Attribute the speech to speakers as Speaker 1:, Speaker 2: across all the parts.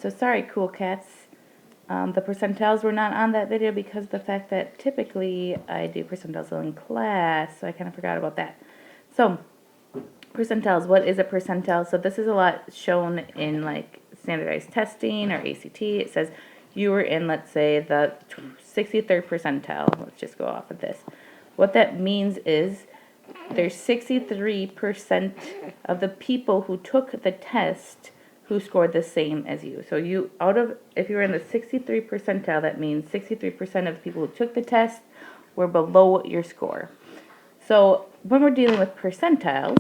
Speaker 1: So sorry, cool cats. The percentiles were not on that video because of the fact that typically I do percentiles in class, so I kind of forgot about that. So, percentiles, what is a percentile? So this is a lot shown in like standardized testing or ACT. It says you were in, let's say, the 63rd percentile. Let's just go off of this. What that means is there's 63% of the people who took the test who scored the same as you. So if you were in the 63 percentile, that means 63% of the people who took the test were below your score. So when we're dealing with percentiles,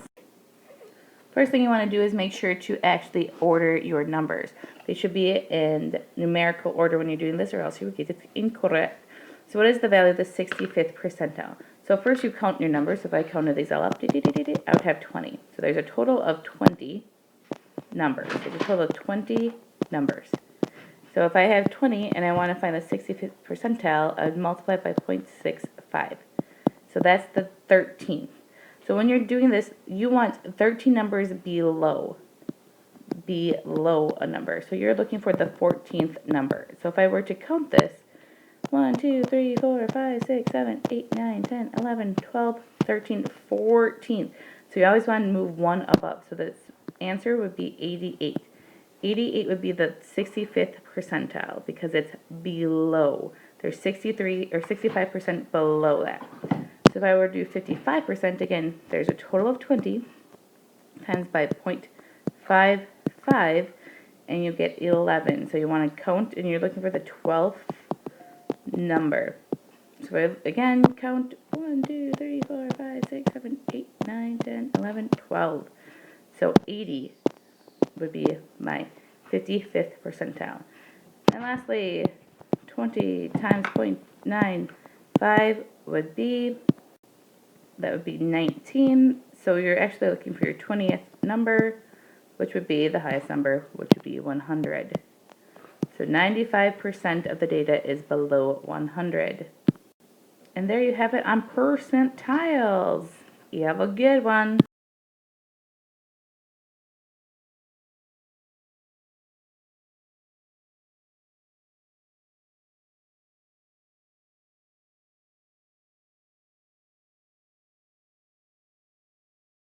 Speaker 1: first thing you want to do is make sure to actually order your numbers. They should be in numerical order when you're doing this, or else you will get it incorrect. So what is the value of the 65th percentile? So first you count your numbers. So if I counted these all up, I would have 20. So there's a total of 20 numbers. There's a total of 20 numbers. So if I have 20 and I want to find the 65th percentile, I would multiply it by 0.65. So that's the 13th. So when you're doing this, you want 13 numbers below a number. So you're looking for the 14th number. So if I were to count this, 1, 2, 3, 4, 5, 6, 7, 8, 9, 10, 11, 12, 13, 14. So you always want to move one above. So the answer would be 88. 88 would be the 65th percentile because it's below. There's 63 or 65% below that. So if I were to do 55%, again, there's a total of 20 times by 0.55, and you get 11. So you want to count, and you're looking for the 12th number. So I, again, count 1, 2, 3, 4, 5, 6, 7, 8, 9, 10, 11, 12. So 80 would be my 55th percentile. And lastly, 20 times 0.95 would be, that would be 19. So you're actually looking for your 20th number, which would be the highest number, which would be 100. So 95% of the data is below 100. And there you have it on percentiles. You have a good one.